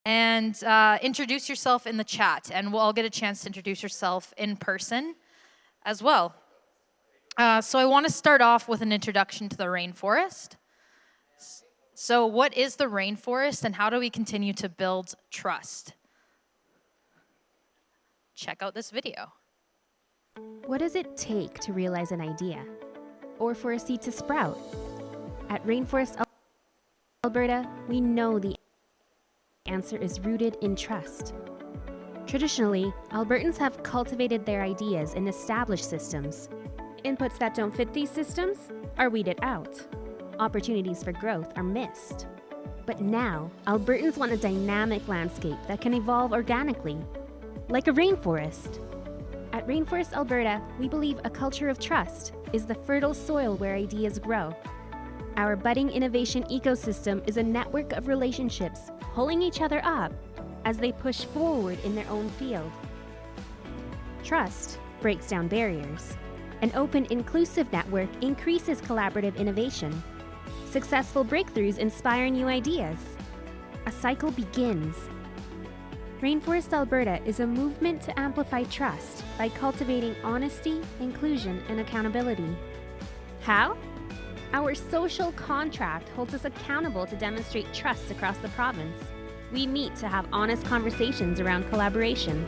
and introduce yourself in the chat, and we'll all get a chance to introduce yourself in person as well. So I want to start off with an introduction to the rainforest. So what is the rainforest, and how do we continue to build trust? Check out this video. What does it take to realize an idea, or for a seed to sprout? At Rainforest Alberta, we know the answer is rooted in trust. Traditionally, Albertans have cultivated their ideas in established systems. Inputs that don't fit these systems are weeded out. Opportunities for growth are missed. But now, Albertans want a dynamic landscape that can evolve organically, like a rainforest. At Rainforest Alberta, we believe a culture of trust is the fertile soil where ideas grow. Our budding innovation ecosystem is a network of relationships pulling each other up as they push forward in their own field. Trust breaks down barriers. An open, inclusive network increases collaborative innovation. Successful breakthroughs inspire new ideas. A cycle begins. Rainforest Alberta is a movement to amplify trust by cultivating honesty, inclusion, and accountability. How? Our social contract holds us accountable to demonstrate trust across the province. We meet to have honest conversations around collaboration.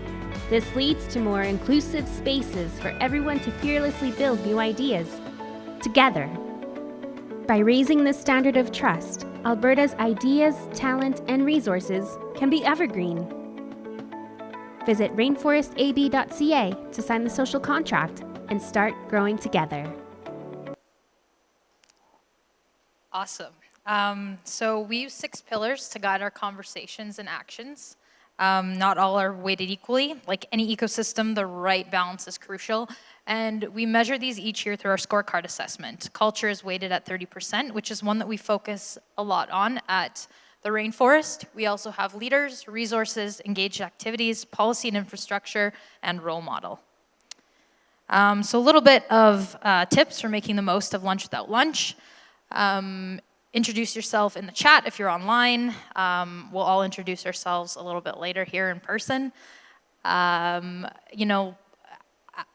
This leads to more inclusive spaces for everyone to fearlessly build new ideas together. By raising the standard of trust, Alberta's ideas, talent, and resources can be evergreen. Visit rainforestab.ca to sign the social contract and start growing together. Awesome. So we use 6 pillars to guide our conversations and actions. Not all are weighted equally. Like any ecosystem, the right balance is crucial. And we measure these each year through our scorecard assessment. Culture is weighted at 30%, which is one that we focus a lot on at the rainforest. We also have leaders, resources, engaged activities, policy and infrastructure, and role model. So a little bit of tips for making the most of lunch without lunch. Introduce yourself in the chat if you're online. We'll all introduce ourselves a little bit later here in person.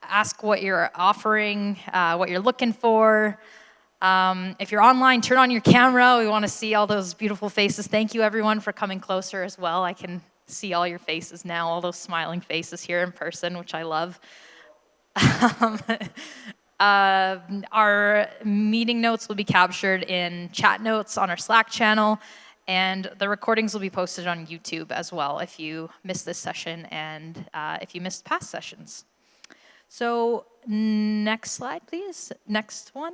Ask what you're offering, what you're looking for. If you're online, turn on your camera. We want to see all those beautiful faces. Thank you, everyone, for coming closer as well. I can see all your faces now, all those smiling faces here in person, which I love. Our meeting notes will be captured in chat notes on our Slack channel, and the recordings will be posted on YouTube as well if you missed this session and if you missed past sessions. So next slide, please. Next one.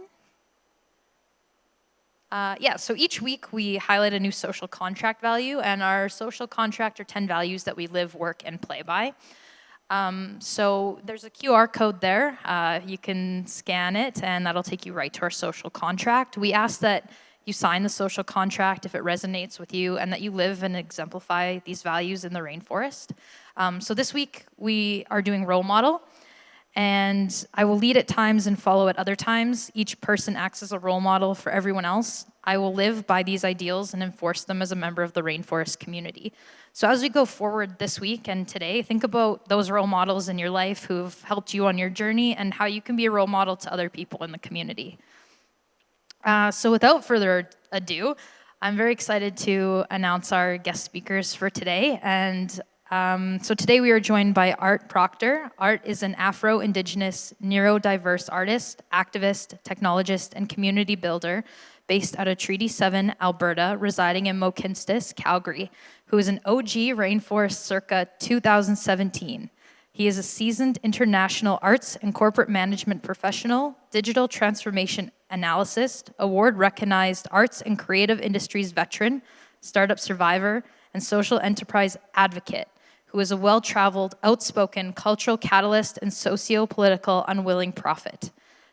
So each week we highlight a new social contract value, and our social contract are 10 values that we live, work, and play by. So there's a QR code there. You can scan it, and that'll take you right to our social contract. We ask that you sign the social contract if it resonates with you, and that you live and exemplify these values in the rainforest. So this week we are doing role model. And I will lead at times and follow at other times. Each person acts as a role model for everyone else. I will live by these ideals and enforce them as a member of the rainforest community. So as we go forward this week and today, think about those role models in your life who've helped you on your journey and how you can be a role model to other people in the community. So without further ado, I'm very excited to announce our guest speakers for today. And so today we are joined by Art Proctor. Art is an Afro-Indigenous, neurodiverse artist, activist, technologist, and community builder based out of Treaty 7, Alberta, residing in Mohkinstsis, Calgary, who is an OG rainforest circa 2017. He is a seasoned international arts and corporate management professional, digital transformation analyst, award-recognized arts and creative industries veteran, startup survivor, and social enterprise advocate, who is a well-traveled, outspoken cultural catalyst and socio-political unwilling prophet.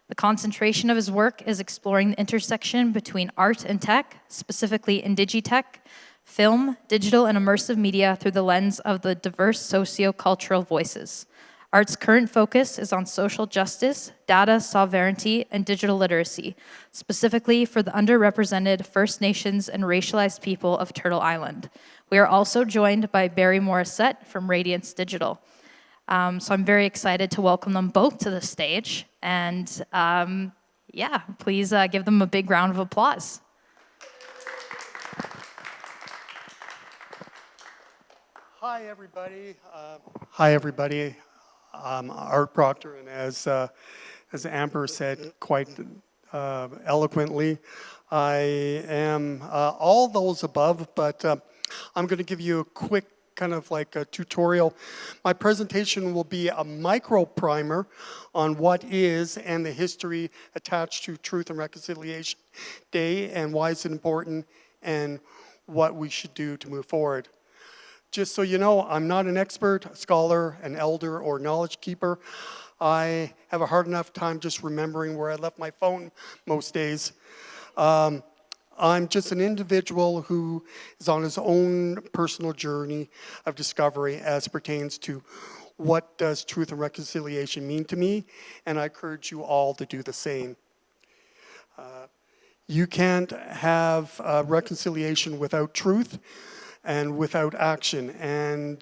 The concentration of his work is exploring the intersection between art and tech, specifically Indigtech, film, digital, and immersive media through the lens of the diverse socio-cultural voices. Art's current focus is on social justice, data sovereignty, and digital literacy, specifically for the underrepresented First Nations and racialized people of Turtle Island. We are also joined by Barry Morrisette from Radiance Digital. So I'm very excited to welcome them both to the stage. And yeah, please give them a big round of applause. Hi, everybody. I'm Art Proctor, and as Amber said quite eloquently, I am all those above, but I'm going to give you a quick kind of like a tutorial. My presentation will be a micro primer on what is and the history attached to Truth and Reconciliation Day and why it's important and what we should do to move forward. Just so you know, I'm not an expert, a scholar, an elder, or knowledge keeper. I have a hard enough time just remembering where I left my phone most days. I'm just an individual who is on his own personal journey of discovery as pertains to what does truth and reconciliation mean to me, and I encourage you all to do the same. You can't have reconciliation without truth and without action, and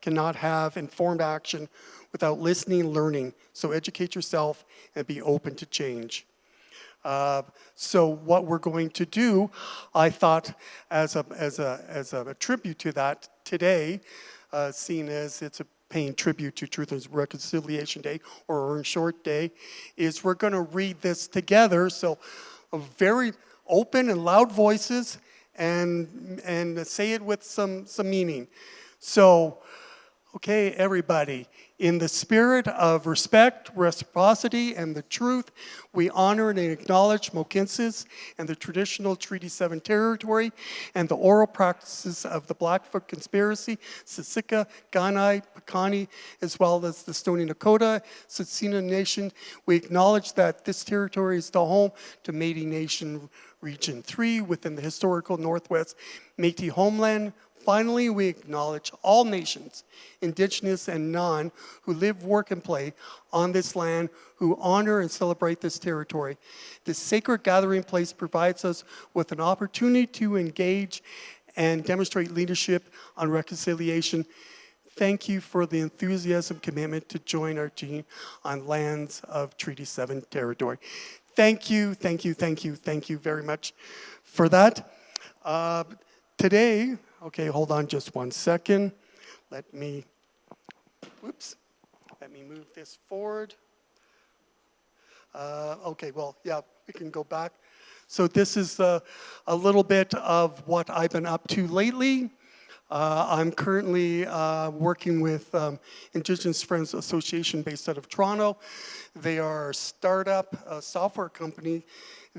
cannot have informed action without listening and learning. So educate yourself and be open to change. So what we're going to do, I thought as a tribute to that today, seen as it's a paying tribute to Truth and Reconciliation Day or Orange Short Day, is we're going to read this together. So very open and loud voices, and say it with some meaning. So, okay, everybody, in the spirit of respect, reciprocity, and the truth, we honor and acknowledge Mohkinstsis and the traditional Treaty 7 territory and the oral practices of the Blackfoot Conspiracy, Siksika, Kainai, Piikani, as well as the Stoney Nakoda, Tsuut'ina Nation. We acknowledge that this territory is the home to Métis Nation Region 3 within the historical Northwest Métis homeland. Finally, we acknowledge all nations, Indigenous and non, who live, work, and play on this land, who honor and celebrate this territory. This sacred gathering place provides us with an opportunity to engage and demonstrate leadership on reconciliation. Thank you for the enthusiasm, commitment to join our team on lands of Treaty 7 territory. Thank you very much for that. Today, okay, hold on just one second. Let me move this forward. Okay, well, yeah, we can go back. So this is a little bit of what I've been up to lately. I'm currently working with Indigenous Friends Association based out of Toronto. They are a startup software company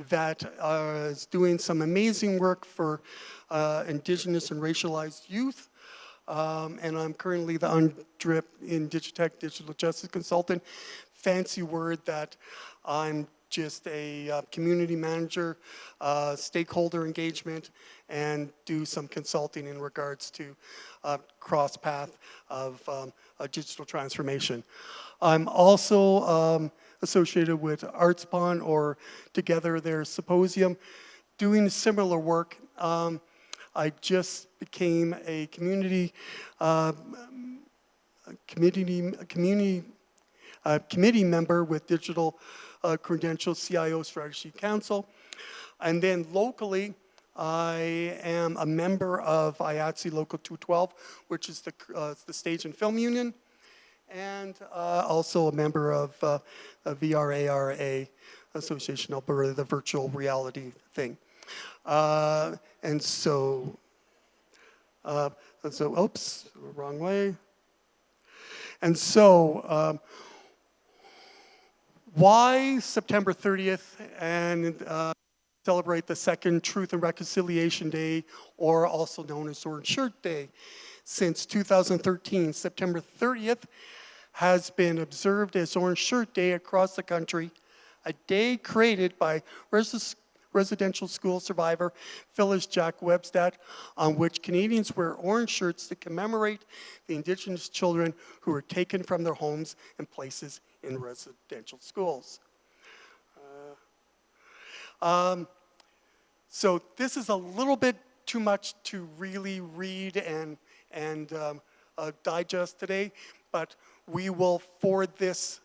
that is doing some amazing work for Indigenous and racialized youth. And I'm currently the UNDRIP Indigtech digital justice consultant. Fancy word that I'm just a community manager, stakeholder engagement, and do some consulting in regards to cross path of digital transformation. I'm also associated with ArtsPon, or Together There's Symposium, doing similar work. I just became a community member with Digital Credentials CIO Strategy Council. And then locally, I am a member of IATSE Local 212, which is the Stage and Film Union, and also a member of VRARA Association Alberta, the virtual reality thing. And so, oops, wrong way. And so, why September 30th and celebrate the second Truth and Reconciliation Day, or also known as Orange Shirt Day? Since 2013, September 30th has been observed as Orange Shirt Day across the country, a day created by residential school survivor Phyllis Jack Webstad, on which Canadians wear orange shirts to commemorate the Indigenous children who were taken from their homes and places in residential schools. So this is a little bit too much to really read and digest today, but we will forward this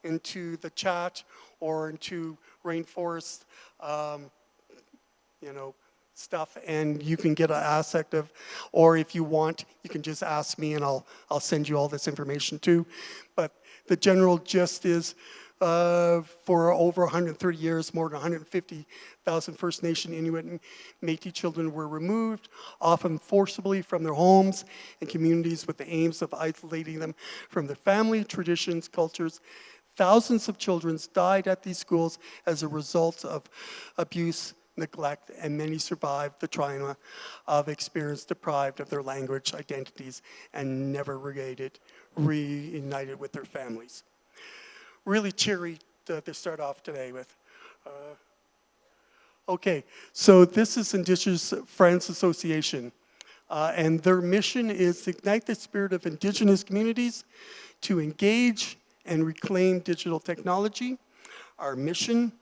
into the chat or into Rainforest, stuff, and you can get an aspect of, or if you want, you can just ask me and I'll send you all this information too. But the general gist is, for over 130 years, more than 150,000 First Nation, Inuit, and Métis children were removed, often forcibly from their homes and communities with the aims of isolating them from their family, traditions, cultures. Thousands of children died at these schools as a result of abuse, neglect, and many survived the trauma of experience deprived of their language, identities, and never reunited with their families. Really cheery to start off today with. Okay, so this is Indigenous Friends Association, and their mission is to ignite the spirit of Indigenous communities to engage and reclaim digital technology. Our mission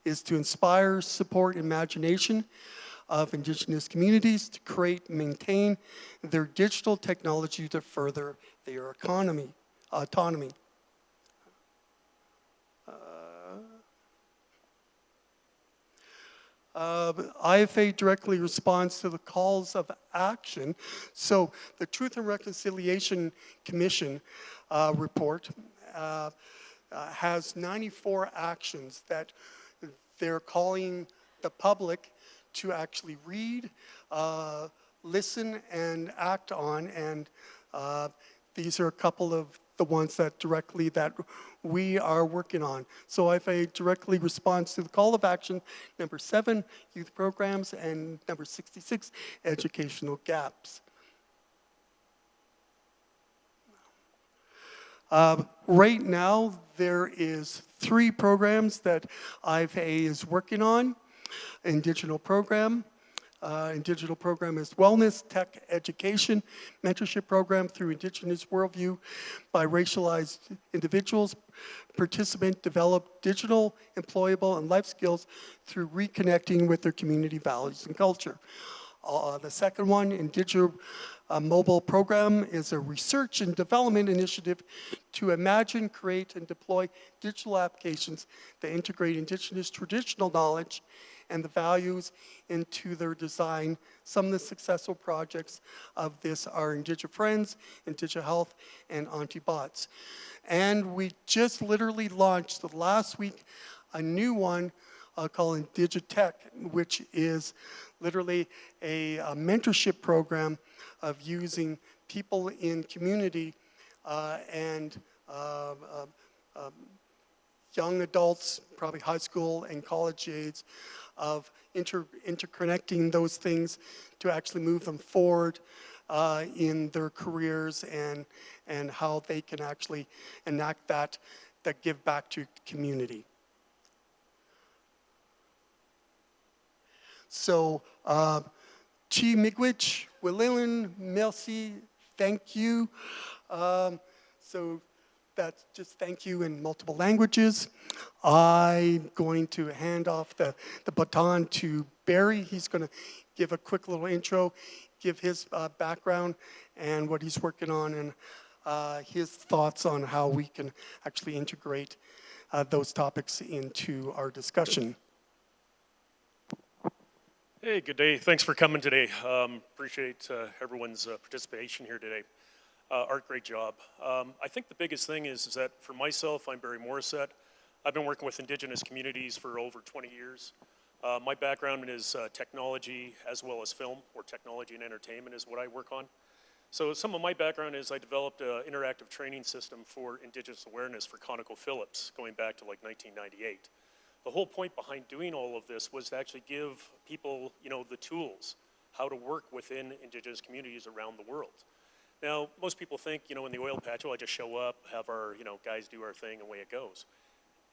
is to inspire, support imagination of Indigenous communities to create and maintain their digital technology to further their autonomy. IFA directly responds to the calls of action. So the Truth and Reconciliation Commission report has 94 actions that they're calling the public to actually read, listen, and act on. And these are a couple of the ones that directly that we are working on. So IFA directly responds to the call of action, number 7, youth programs, and number 66, educational gaps. Right now, there is 3 programs that IFA is working on in digital program. Digital program is Wellness, Tech, Education, Mentorship Program through Indigenous Worldview by racialized individuals. Participant develop digital, employable, and life skills through reconnecting with their community values and culture. The second one, Indigenous Mobile Program, is a research and development initiative to imagine, create, and deploy digital applications that integrate Indigenous traditional knowledge and the values into their design. Some of the successful projects of this are Indigenous Friends, Indigenous Health, and Auntie-Bots. And we just literally launched last week a new one called Indigtech, which is literally a mentorship program of using people in community and young adults, probably high school and college age, of interconnecting those things to actually move them forward in their careers and how they can actually enact that give back to community. So, Chi Miigwech, Willilin, merci, thank you. So that's just thank you in multiple languages. I'm going to hand off the baton to Barry. He's going to give a quick little intro, give his background and what he's working on, and his thoughts on how we can actually integrate those topics into our discussion. Hey, good day. Thanks for coming today. Appreciate everyone's participation here today. Art, great job. I think the biggest thing is that for myself, I'm Barry Morrisette. I've been working with Indigenous communities for over 20 years. My background is technology as well as film, or technology and entertainment is what I work on. So some of my background is I developed an interactive training system for Indigenous awareness for ConocoPhillips going back to like 1998. The whole point behind doing all of this was to actually give people, the tools, how to work within Indigenous communities around the world. Now, most people think, in the oil patch, I just show up, have our, guys do our thing, and away it goes.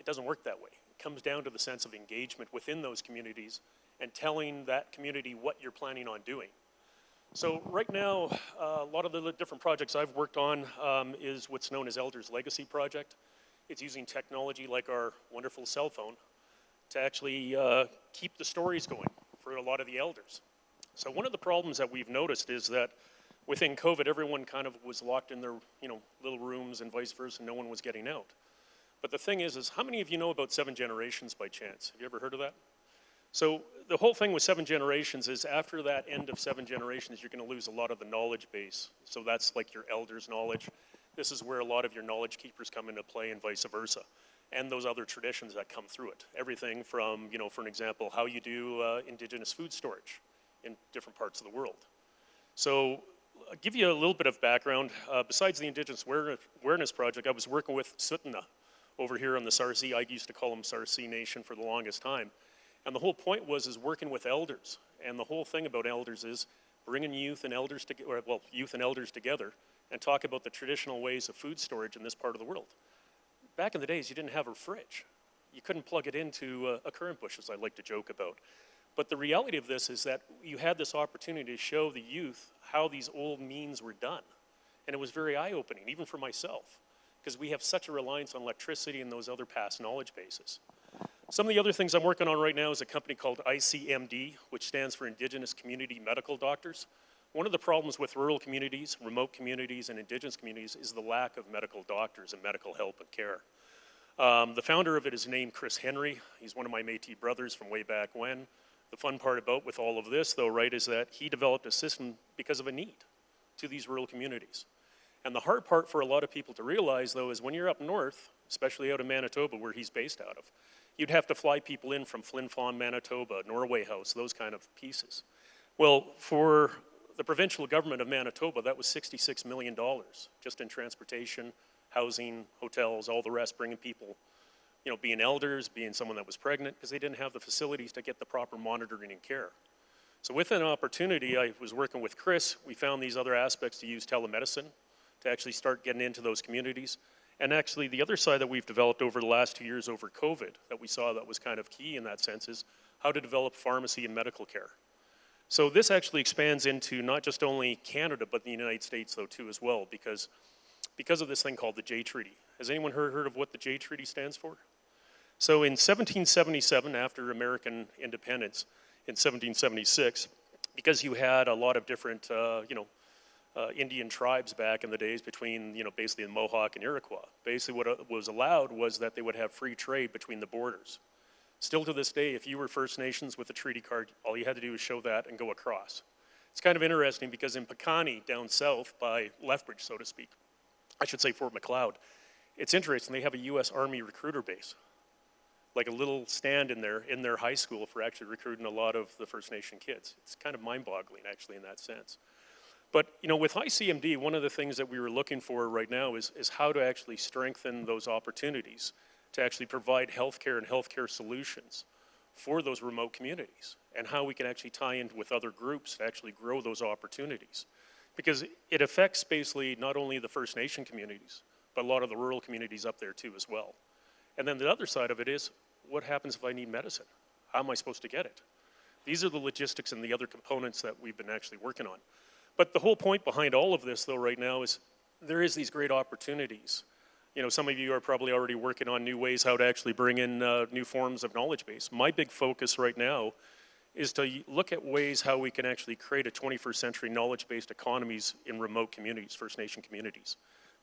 It doesn't work that way. It comes down to the sense of engagement within those communities and telling that community what you're planning on doing. So right now, a lot of the different projects I've worked on is what's known as Elders Legacy Project. It's using technology like our wonderful cell phone to actually keep the stories going for a lot of the elders. So one of the problems that we've noticed is that within COVID, everyone kind of was locked in their, little rooms and vice versa, and no one was getting out. But the thing is how many of you know about 7 generations by chance? Have you ever heard of that? So the whole thing with 7 generations is after that end of 7 generations, you're going to lose a lot of the knowledge base. So that's like your elders' knowledge. This is where a lot of your knowledge keepers come into play and vice versa. And those other traditions that come through it. Everything from, for an example, how you do indigenous food storage in different parts of the world. So I'll give you a little bit of background. Besides the Indigenous Awareness Project, I was working with Sutana over here on the Sarcee. I used to call them Sarcee Nation for the longest time. And the whole point is working with elders. And the whole thing about elders is bringing youth and elders together and talk about the traditional ways of food storage in this part of the world. Back in the days, you didn't have a fridge. You couldn't plug it into a currant bush, as I like to joke about. But the reality of this is that you had this opportunity to show the youth how these old means were done. And it was very eye-opening, even for myself, because we have such a reliance on electricity and those other past knowledge bases. Some of the other things I'm working on right now is a company called ICMD, which stands for Indigenous Community Medical Doctors. One of the problems with rural communities, remote communities, and Indigenous communities is the lack of medical doctors and medical help and care. The founder of it is named Chris Henry. He's one of my Métis brothers from way back when. The fun part about with all of this, though, right, is that he developed a system because of a need to these rural communities. And the hard part for a lot of people to realize, though, is when you're up north, especially out of Manitoba, where he's based out of, you'd have to fly people in from Flin Flon, Manitoba, Norway House, those kind of pieces. Well, for the provincial government of Manitoba, that was $66 million just in transportation, housing, hotels, all the rest, bringing people, being elders, being someone that was pregnant, because they didn't have the facilities to get the proper monitoring and care. So with an opportunity, I was working with Chris. We found these other aspects to use telemedicine to actually start getting into those communities. And actually, the other side that we've developed over the last 2 years over COVID that we saw that was kind of key in that sense is how to develop pharmacy and medical care. So this actually expands into not just only Canada, but the United States, though, too, as well, because of this thing called the Jay Treaty. Has anyone heard of what the Jay Treaty stands for? So in 1777, after American independence, in 1776, because you had a lot of different, Indian tribes back in the days between, basically the Mohawk and Iroquois. Basically what was allowed was that they would have free trade between the borders. Still to this day, if you were First Nations with a treaty card, all you had to do was show that and go across. It's kind of interesting because in Pecani, down south by Lethbridge, so to speak, I should say Fort McLeod, it's interesting, they have a U.S. Army recruiter base, like a little stand in their high school for actually recruiting a lot of the First Nation kids. It's kind of mind-boggling, actually, in that sense. But, with ICMD, one of the things that we were looking for right now is how to actually strengthen those opportunities to actually provide healthcare and healthcare solutions for those remote communities, and how we can actually tie in with other groups to actually grow those opportunities. Because it affects basically not only the First Nation communities, but a lot of the rural communities up there too as well. And then the other side of it is, what happens if I need medicine? How am I supposed to get it? These are the logistics and the other components that we've been actually working on. But the whole point behind all of this, though, right now is there is these great opportunities. Some of you are probably already working on new ways how to actually bring in new forms of knowledge base. My big focus right now is to look at ways how we can actually create a 21st century knowledge-based economies in remote communities, First Nation communities.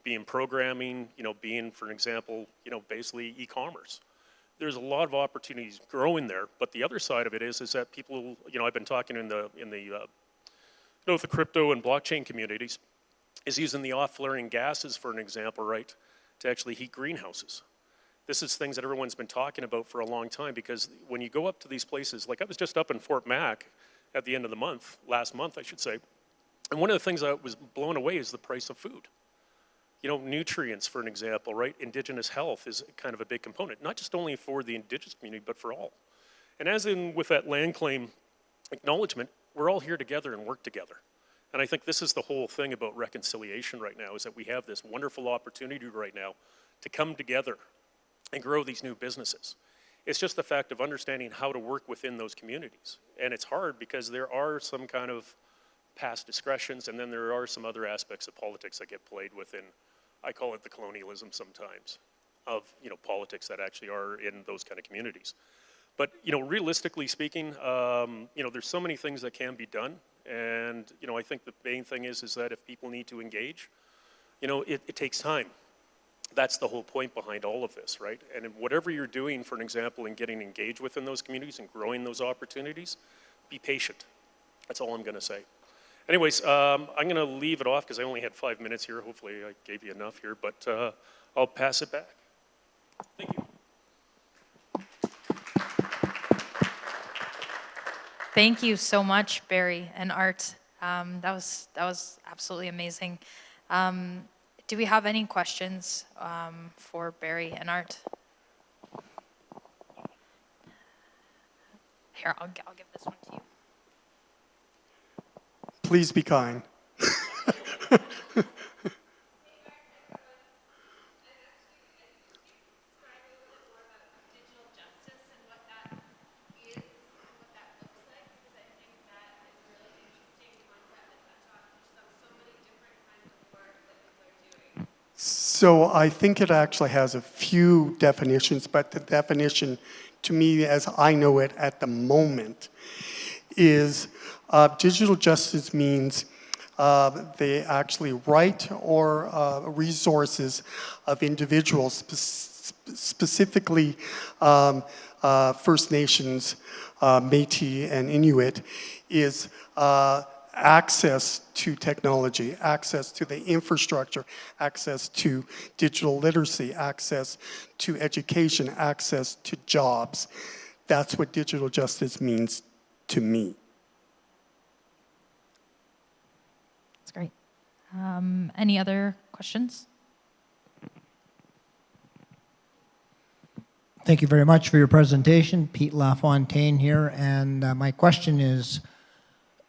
Being programming, being, for an example, basically e-commerce. There's a lot of opportunities growing there, but the other side of it is that people, I've been talking in the crypto and blockchain communities, is using the off-flaring gases, for an example, right, to actually heat greenhouses. This is things that everyone's been talking about for a long time, because when you go up to these places, like I was just up in Fort Mac at the end of the month, last month I should say, and one of the things that was blown away is the price of food. Nutrients, for an example, right? Indigenous health is kind of a big component, not just only for the Indigenous community, but for all. And as in with that land claim acknowledgement, we're all here together and work together. And I think this is the whole thing about reconciliation right now, is that we have this wonderful opportunity right now to come together and grow these new businesses. It's just the fact of understanding how to work within those communities. And it's hard because there are some kind of past discretions, and then there are some other aspects of politics that get played within, I call it the colonialism sometimes, of politics that actually are in those kind of communities. But, realistically speaking, there's so many things that can be done. And, I think the main thing is that if people need to engage, it takes time. That's the whole point behind all of this, right? And whatever you're doing, for an example, in getting engaged within those communities and growing those opportunities, be patient. That's all I'm going to say. Anyways, I'm going to leave it off because I only had 5 minutes here. Hopefully I gave you enough here, but I'll pass it back. Thank you. Thank you so much, Barry and Art. That was absolutely amazing. Do we have any questions for Barry and Art? Here, I'll give this one to you. Please be kind. So I think it actually has a few definitions, but the definition to me as I know it at the moment is digital justice means the actually right or resources of individuals, specifically First Nations, Métis, and Inuit, is access to technology, access to the infrastructure, access to digital literacy, access to education, access to jobs. That's what digital justice means to me. That's great. Any other questions? Thank you very much for your presentation. Pete LaFontaine here, and my question is,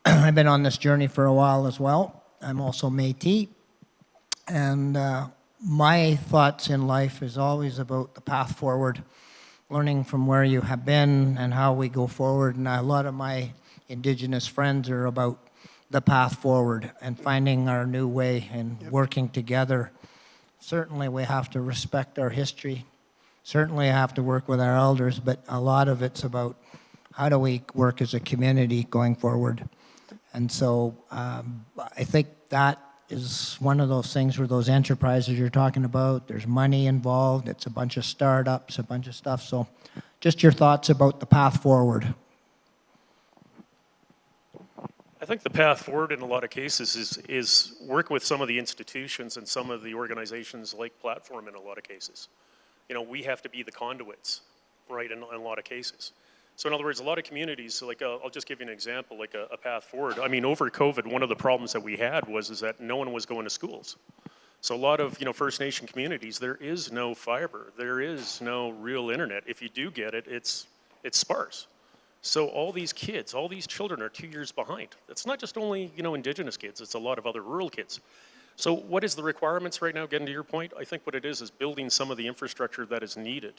I've been on this journey for a while as well. I'm also Métis, and my thoughts in life is always about the path forward, learning from where you have been and how we go forward. And a lot of my Indigenous friends are about the path forward and finding our new way and working together. Certainly we have to respect our history. Certainly have to work with our elders, but a lot of it's about how do we work as a community going forward. And so I think that is one of those things where those enterprises you're talking about, there's money involved, it's a bunch of startups, a bunch of stuff. So just your thoughts about the path forward. I think the path forward in a lot of cases is work with some of the institutions and some of the organizations like Platform in a lot of cases. We have to be the conduits, right, in a lot of cases. So in other words, a lot of communities, like I'll just give you an example, like a path forward. I mean, over COVID, one of the problems that we had was that no one was going to schools. So a lot of First Nation communities, there is no fiber, there is no real internet. If you do get it, it's sparse. So all these kids, all these children are 2 years behind. It's not just only Indigenous kids; it's a lot of other rural kids. So what is the requirements right now? Getting to your point, I think what it is building some of the infrastructure that is needed,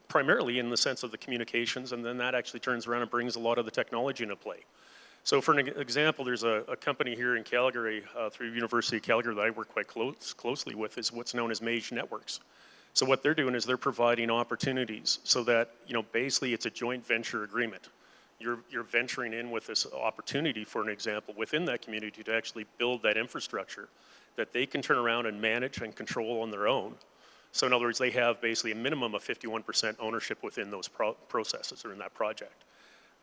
primarily in the sense of the communications, and then that actually turns around and brings a lot of the technology into play. So for an example, there's a company here in Calgary, through University of Calgary, that I work quite closely with, is what's known as Mage Networks. So what they're doing is they're providing opportunities so that, basically it's a joint venture agreement. You're venturing in with this opportunity, for an example, within that community to actually build that infrastructure that they can turn around and manage and control on their own. So in other words, they have basically a minimum of 51% ownership within those processes or in that project.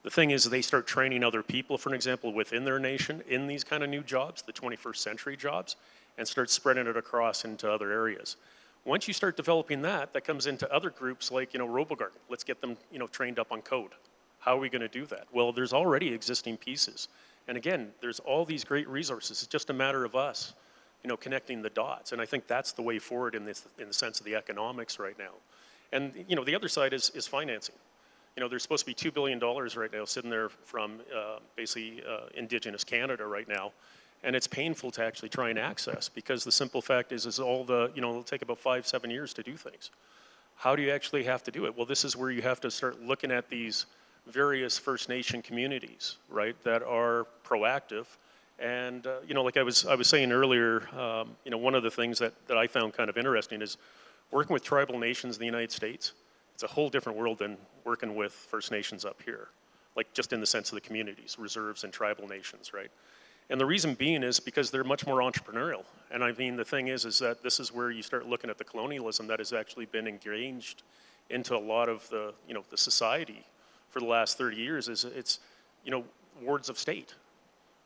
The thing is, they start training other people, for an example, within their nation in these kind of new jobs, the 21st century jobs, and start spreading it across into other areas. Once you start developing that comes into other groups like, RoboGuard. Let's get them, trained up on code. How are we going to do that? Well, there's already existing pieces. And again, there's all these great resources. It's just a matter of us, connecting the dots. And I think that's the way forward in the sense of the economics right now. And, the other side is financing. There's supposed to be $2 billion right now sitting there from basically Indigenous Canada right now. And it's painful to actually try and access, because the simple fact is all the, it'll take about 5-7 years to do things. How do you actually have to do it? Well, this is where you have to start looking at these various First Nation communities, right, that are proactive. And, like I was saying earlier, one of the things that I found kind of interesting is working with tribal nations in the United States. It's a whole different world than working with First Nations up here, like just in the sense of the communities, reserves and tribal nations, right? And the reason being is because they're much more entrepreneurial. And I mean, the thing is that this is where you start looking at the colonialism that has actually been engaged into a lot of the, you know, the society for the last 30 years is it's, you know, wards of state,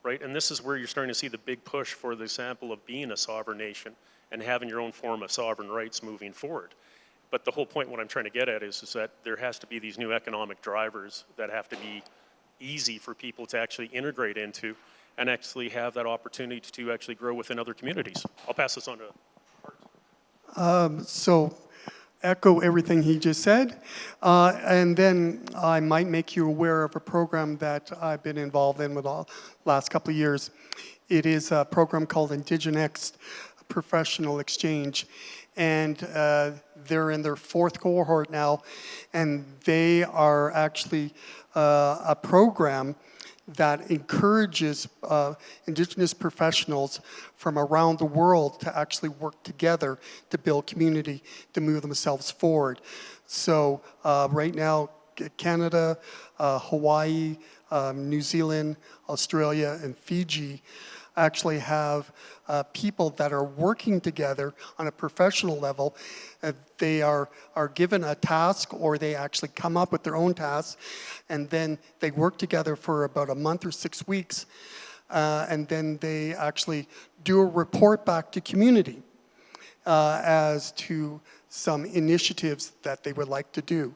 right? And this is where you're starting to see the big push for the example of being a sovereign nation and having your own form of sovereign rights moving forward. But the whole point, what I'm trying to get at is that there has to be these new economic drivers that have to be easy for people to actually integrate into and actually have that opportunity to actually grow within other communities. I'll pass this on to Art. So echo everything he just said. And then I might make you aware of a program that I've been involved in with the last couple of years. It is a program called Indigtech Professional Exchange. And they're in their 4th cohort now. And they are actually a program that encourages Indigenous professionals from around the world to actually work together to build community, to move themselves forward. So right now, Canada, Hawaii, New Zealand, Australia, and Fiji actually have people that are working together on a professional level. They are given a task, or they actually come up with their own tasks, and then they work together for about a month or 6 weeks, and then they actually do a report back to community as to some initiatives that they would like to do.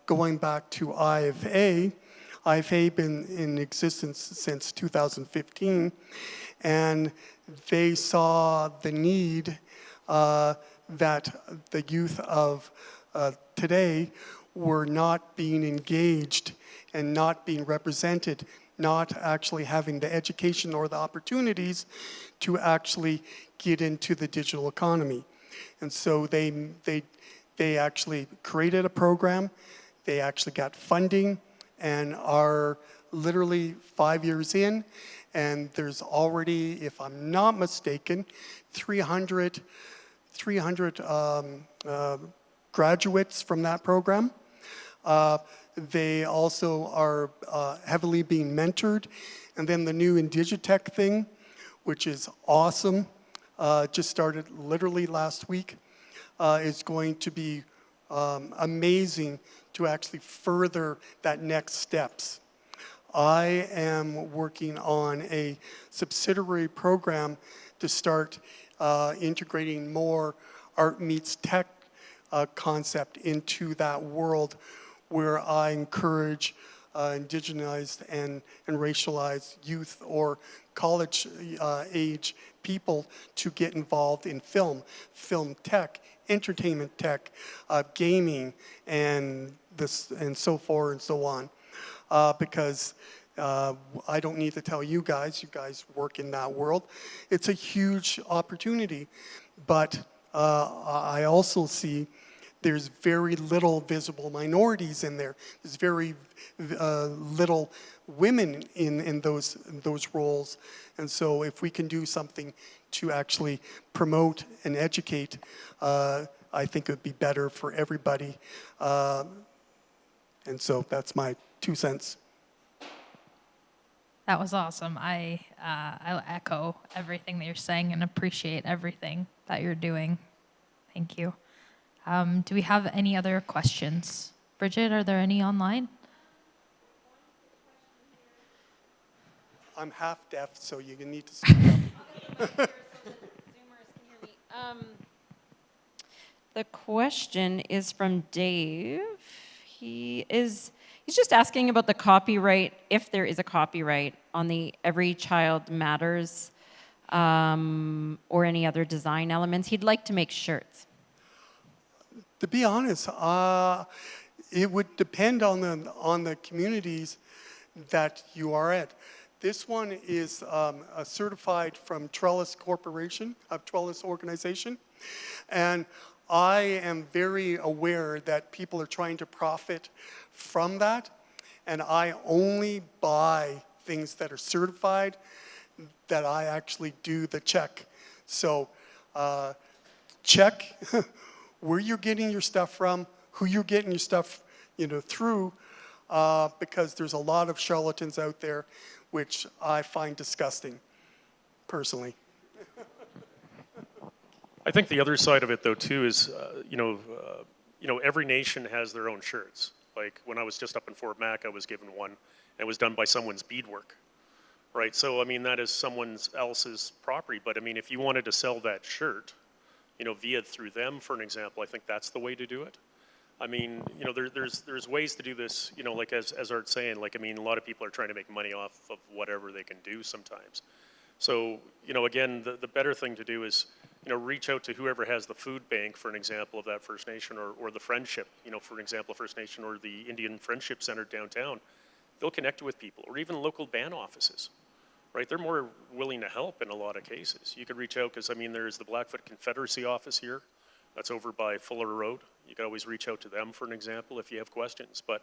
Going back to IFA, IFA been in existence since 2015, and they saw the need that the youth of today were not being engaged and not being represented, not actually having the education or the opportunities to actually get into the digital economy. And so they actually created a program, they actually got funding, and are literally 5 years in, and there's already, if I'm not mistaken, 300 graduates from that program. They also are heavily being mentored. And then the new Indigtech thing, which is awesome, just started literally last week, is going to be amazing to actually further that next steps. I am working on a subsidiary program to start integrating more art meets tech concept into that world, where I encourage indigenized and racialized youth or college age people to get involved in film tech, entertainment tech, gaming, and so forth and so on. Because I don't need to tell you guys work in that world. It's a huge opportunity, but I also see there's very little visible minorities in there. There's very little women in those roles. And so if we can do something to actually promote and educate, I think it would be better for everybody. And so that's my 2 cents. That was awesome. I echo everything that you're saying and appreciate everything that you're doing. Thank you. Do we have any other questions? Bridget, are there any online? I'm half deaf, so you need to speak up. The question is from Dave. He's just asking about the copyright, if there is a copyright on the Every Child Matters or any other design elements. He'd like to make shirts. To be honest, it would depend on the communities that you are at. This one is certified from Trellis Corporation, Trellis Organization, and I am very aware that people are trying to profit from that, and I only buy things that are certified, that I actually do the check. So check where you're getting your stuff from, who you're getting your stuff, through, because there's a lot of charlatans out there, which I find disgusting, personally. I think the other side of it, though, too, is every nation has their own shirts. Like when I was just up in Fort Mac, I was given one. It was done by someone's beadwork, right? So I mean, that is someone else's property. But I mean, if you wanted to sell that shirt, via through them, for an example, I think that's the way to do it. I mean, there's ways to do this. Like as Art's saying, like I mean, a lot of people are trying to make money off of whatever they can do sometimes. So again, the better thing to do is reach out to whoever has the food bank, for an example, of that First Nation, or the friendship, for an example, First Nation or the Indian Friendship Center downtown. They'll connect with people, or even local band offices, right? They're more willing to help in a lot of cases. You could reach out, because I mean, there's the Blackfoot Confederacy office here. That's over by Fuller Road. You can always reach out to them, for an example, if you have questions. But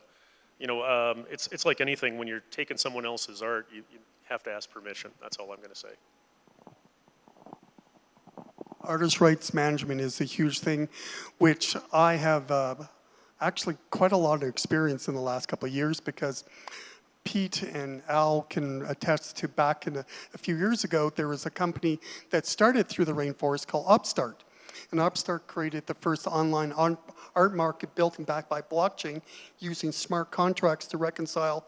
it's like anything. When you're taking someone else's art, you have to ask permission. That's all I'm going to say. Artist rights management is a huge thing, which I have actually quite a lot of experience in the last couple of years, because Pete and Al can attest to back in a few years ago, there was a company that started through the rainforest called Upstart. And Upstart created the first online art market built and backed by blockchain, using smart contracts to reconcile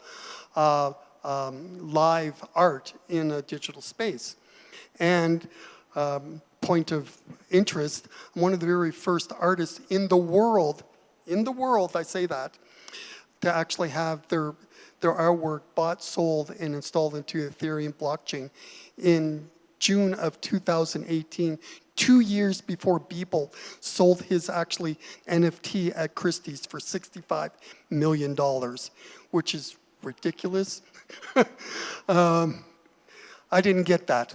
live art in a digital space. And point of interest, I'm one of the very first artists in the world, I say that, to actually have their artwork bought, sold, and installed into Ethereum blockchain in June of 2018, 2 years before Beeple sold his actually NFT at Christie's for $65 million, which is ridiculous. I didn't get that,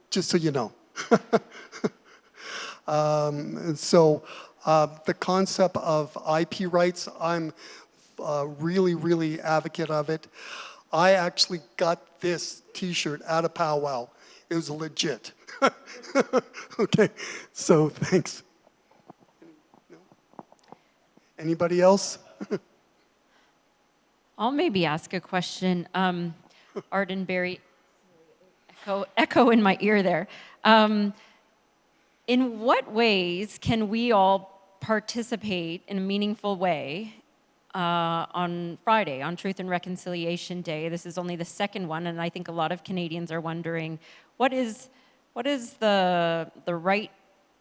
just so you know. And so the concept of IP rights, I'm really, really advocate of it. I actually got this t-shirt at a powwow. It was legit. Okay, so thanks. No? Anybody else? I'll maybe ask a question. Art and Barry, echo in my ear there. In what ways can we all participate in a meaningful way on Friday, on Truth and Reconciliation Day? This is only the second one, and I think a lot of Canadians are wondering, what is the right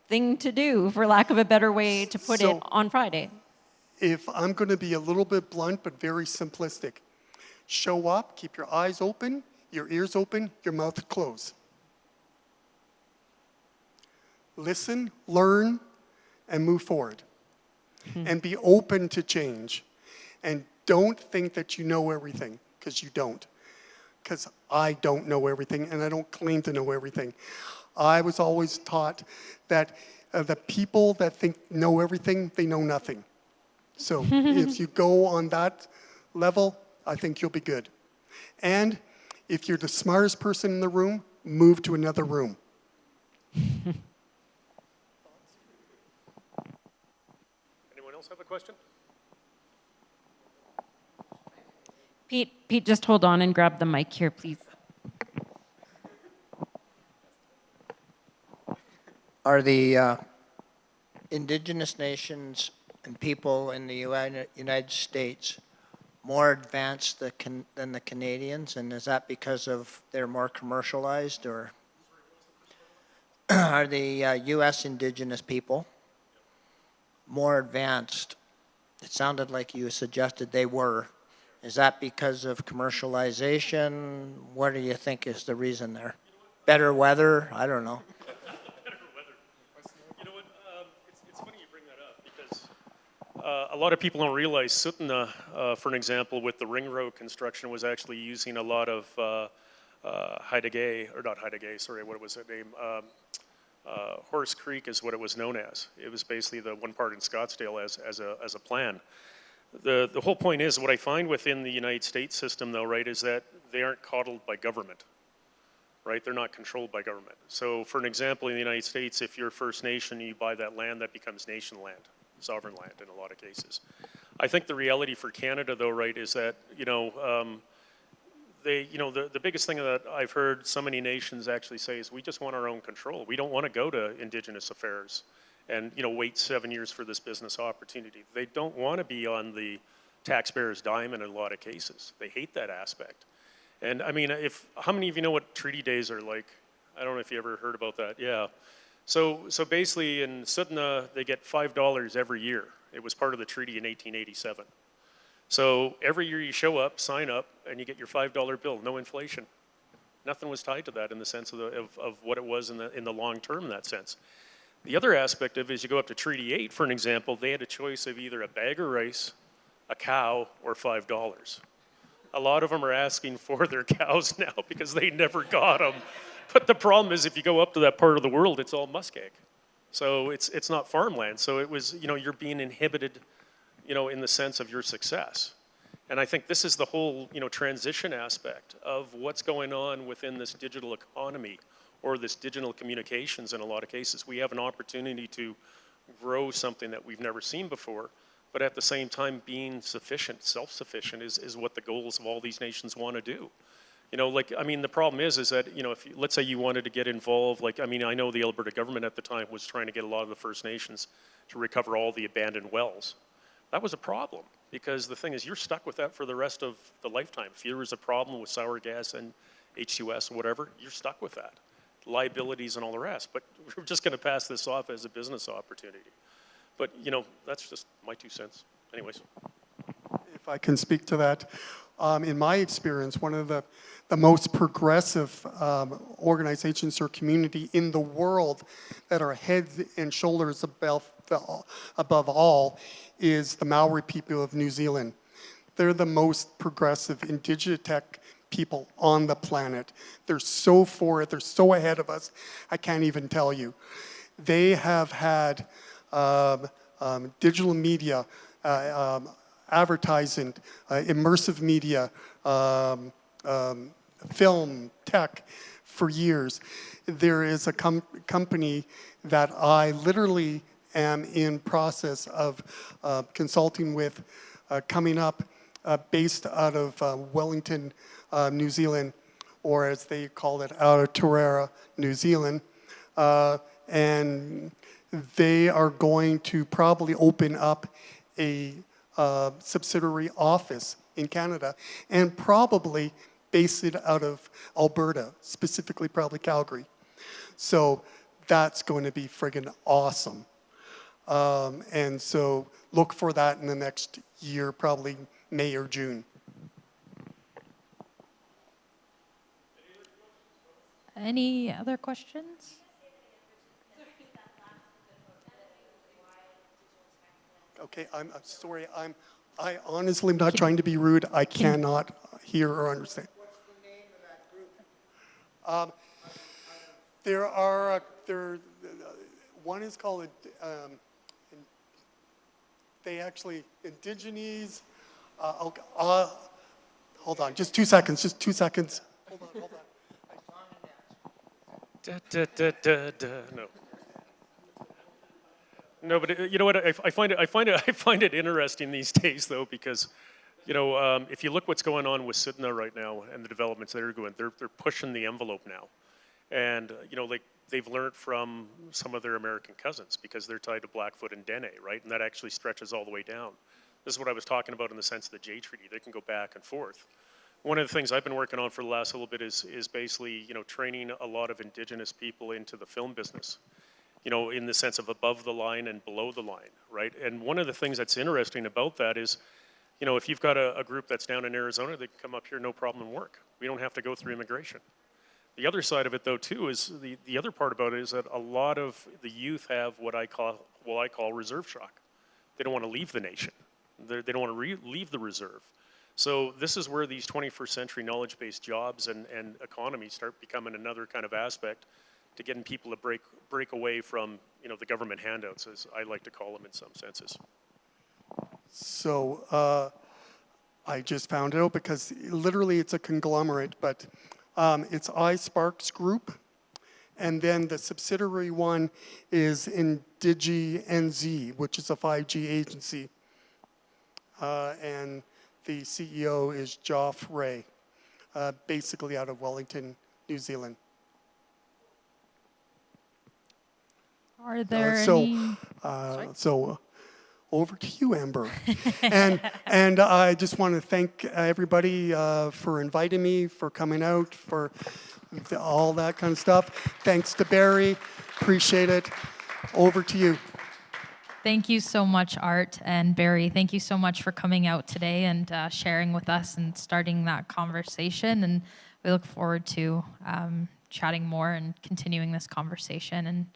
thing to do, for lack of a better way to put it, on Friday? If I'm going to be a little bit blunt but very simplistic, show up, keep your eyes open, your ears open, your mouth closed. Listen, learn, and move forward. And be open to change. And don't think that you know everything, because you don't. Because I don't know everything, and I don't claim to know everything. I was always taught that the people that think know everything, they know nothing. So if you go on that level, I think you'll be good. And if you're the smartest person in the room, move to another room. Anyone else have a question? Pete, just hold on and grab the mic here, please. Are the indigenous nations and people in the United States more advanced than the Canadians, and is that because of they're more commercialized, or are the U.S. indigenous people more advanced? It sounded like you suggested they were. Is that because of commercialization? What do you think is the reason there? Better weather? I don't know. You know what? It's funny you bring that up, because a lot of people don't realize Sutna, for an example, with the ring road construction, was actually using a lot of Haidegay, or not Haidegay, sorry, what was that name? Horse Creek is what it was known as. It was basically the one part in Scottsdale as a plan. The whole point is, what I find within the United States system, though, right, is that they aren't coddled by government, right? They're not controlled by government. So, for an example, in the United States, if you're First Nation and you buy that land, that becomes nation land. sovereign land in a lot of cases. I think the reality for Canada, though, right, is that, the biggest thing that I've heard so many nations actually say is we just want our own control. We don't want to go to Indigenous affairs and, wait 7 years for this business opportunity. They don't want to be on the taxpayers' dime in a lot of cases. They hate that aspect. And I mean, how many of you know what treaty days are like? I don't know if you ever heard about that. Yeah. So basically in Sudna, they get $5 every year. It was part of the treaty in 1887. So every year you show up, sign up, and you get your $5 bill, no inflation. Nothing was tied to that in the sense of what it was in the long term in that sense. The other aspect of it is you go up to Treaty 8, for an example, they had a choice of either a bag of rice, a cow, or $5. A lot of them are asking for their cows now because they never got them. But the problem is if you go up to that part of the world, it's all muskeg. So it's not farmland. So it was, you're being inhibited, in the sense of your success. And I think this is the whole, transition aspect of what's going on within this digital economy or this digital communications in a lot of cases. We have an opportunity to grow something that we've never seen before, but at the same time being sufficient, self-sufficient is what the goals of all these nations want to do. The problem is that, if let's say you wanted to get involved, I know the Alberta government at the time was trying to get a lot of the First Nations to recover all the abandoned wells. That was a problem because the thing is you're stuck with that for the rest of the lifetime. If there was a problem with sour gas and H2S or whatever, you're stuck with that. Liabilities and all the rest. But we're just going to pass this off as a business opportunity. But, that's just my 2 cents. Anyways. If I can speak to that, in my experience, one of the most progressive organizations or community in the world that are heads and shoulders above all is the Maori people of New Zealand. They're the most progressive Indigtech people on the planet. They're so for it. They're so ahead of us. I can't even tell you. They have had digital media, advertising, immersive media, film, tech for years. There is a company that I literally am in process of consulting with coming up based out of Wellington, New Zealand, or as they call it, Aotearoa, New Zealand. And they are going to probably open up a subsidiary office in Canada and probably base it out of Alberta, specifically probably Calgary. So that's going to be friggin' awesome. And so look for that in the next year, probably May or June. Any other questions? Okay, I'm sorry. I honestly am not trying to be rude. I cannot hear or understand. What's the name of that group? One is called, they actually, Indigenous, hold on, just 2 seconds, Hold on. No, but you know what? I find it interesting these days, though, because if you look what's going on with Sydney right now and the developments that are going, they're pushing the envelope now, and they've learned from some of their American cousins because they're tied to Blackfoot and Dene, right? And that actually stretches all the way down. This is what I was talking about in the sense of the Jay Treaty. They can go back and forth. One of the things I've been working on for the last little bit is basically training a lot of Indigenous people into the film business. In the sense of above the line and below the line, right? And one of the things that's interesting about that is, if you've got a group that's down in Arizona, they can come up here, no problem, and work. We don't have to go through immigration. The other side of it, though, too, is the other part about it is that a lot of the youth have what I call reserve shock. They don't want to leave the nation. They don't want to leave the reserve. So this is where these 21st century knowledge-based jobs and economies start becoming another kind of aspect to getting people to break away from the government handouts, as I like to call them in some senses. So I just found out because literally it's a conglomerate, but it's iSparks Group, And then the subsidiary one is IndigiNZ, which is a 5G agency. And the CEO is Geoff Ray, basically out of Wellington, New Zealand. Are there So over to you, Amber. and I just want to thank everybody for inviting me, for coming out, for all that kind of stuff. Thanks to Barry. Appreciate it. Over to you. Thank you so much, Art and Barry. Thank you so much for coming out today and sharing with us and starting that conversation. And we look forward to chatting more and continuing this conversation.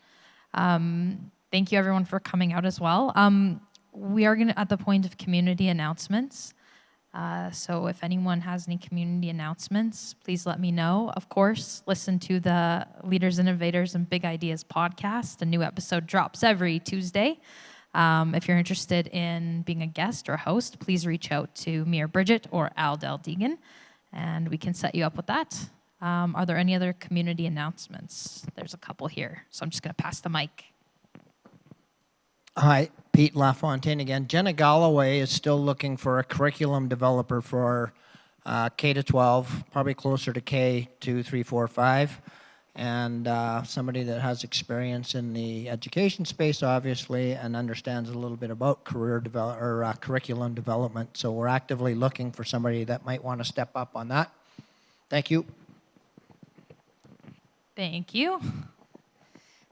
And thank you, everyone, for coming out as well. We are at the point of community announcements. So if anyone has any community announcements, please let me know. Of course, listen to the Leaders, Innovators, and Big Ideas podcast. A new episode drops every Tuesday. If you're interested in being a guest or host, please reach out to me or Bridget or Al Del Deegan, and we can set you up with that. Are there any other community announcements? There's a couple here, so I'm just going to pass the mic. Hi, Pete LaFontaine again. Jenna Galloway is still looking for a curriculum developer for K-12, probably closer to K2, 3, 4, 5, and somebody that has experience in the education space, obviously, and understands a little bit about curriculum development. So we're actively looking for somebody that might want to step up on that. Thank you. Thank you.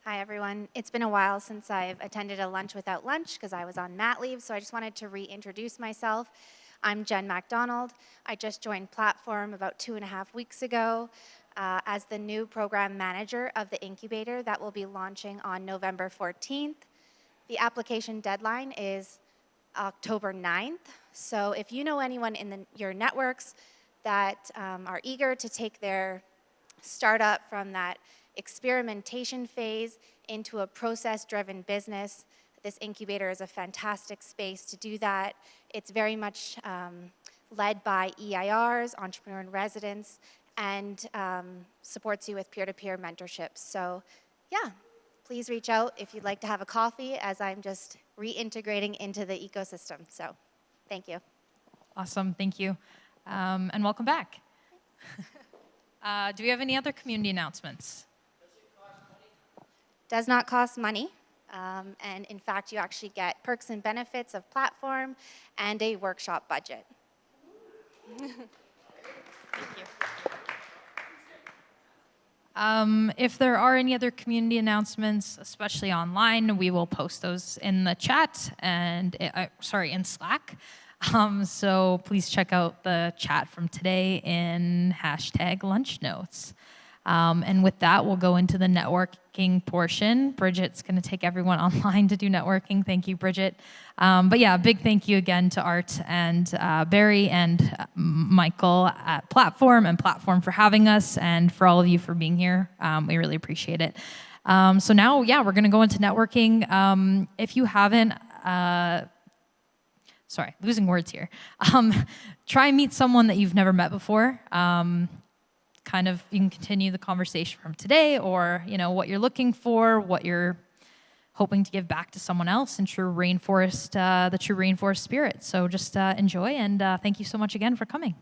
Hi, everyone. It's been a while since I've attended a lunch without lunch because I was on mat leave, so I just wanted to reintroduce myself. I'm Jen MacDonald. I just joined Platform about 2.5 weeks ago as the new program manager of the incubator that will be launching on November 14th. The application deadline is October 9th, so if you know anyone in your networks that are eager to take their startup from that experimentation phase into a process-driven business, this incubator is a fantastic space to do that. It's very much led by EIRs, entrepreneur in residence, and supports you with peer-to-peer mentorships. So yeah, please reach out if you'd like to have a coffee, as I'm just reintegrating into the ecosystem. So thank you. Awesome, thank you. And welcome back. Do we have any other community announcements? Does not cost money. And in fact, you actually get perks and benefits of Platform and a workshop budget. Thank you. If there are any other community announcements, especially online, we will post those in the chat and, in Slack. So please check out the chat from today in #lunchnotes. And with that, we'll go into the networking portion. Bridget's going to take everyone online to do networking. Thank you, Bridget. But yeah, a big thank you again to Art and Barry and Michael at Platform and Platform for having us, and for all of you for being here. We really appreciate it. So now, yeah, we're going to go into networking. If you haven't... Sorry, losing words here. Try and meet someone that you've never met before. You can continue the conversation from today, or what you're looking for, what you're hoping to give back to someone else, and the true rainforest spirit. So just enjoy, and thank you so much again for coming.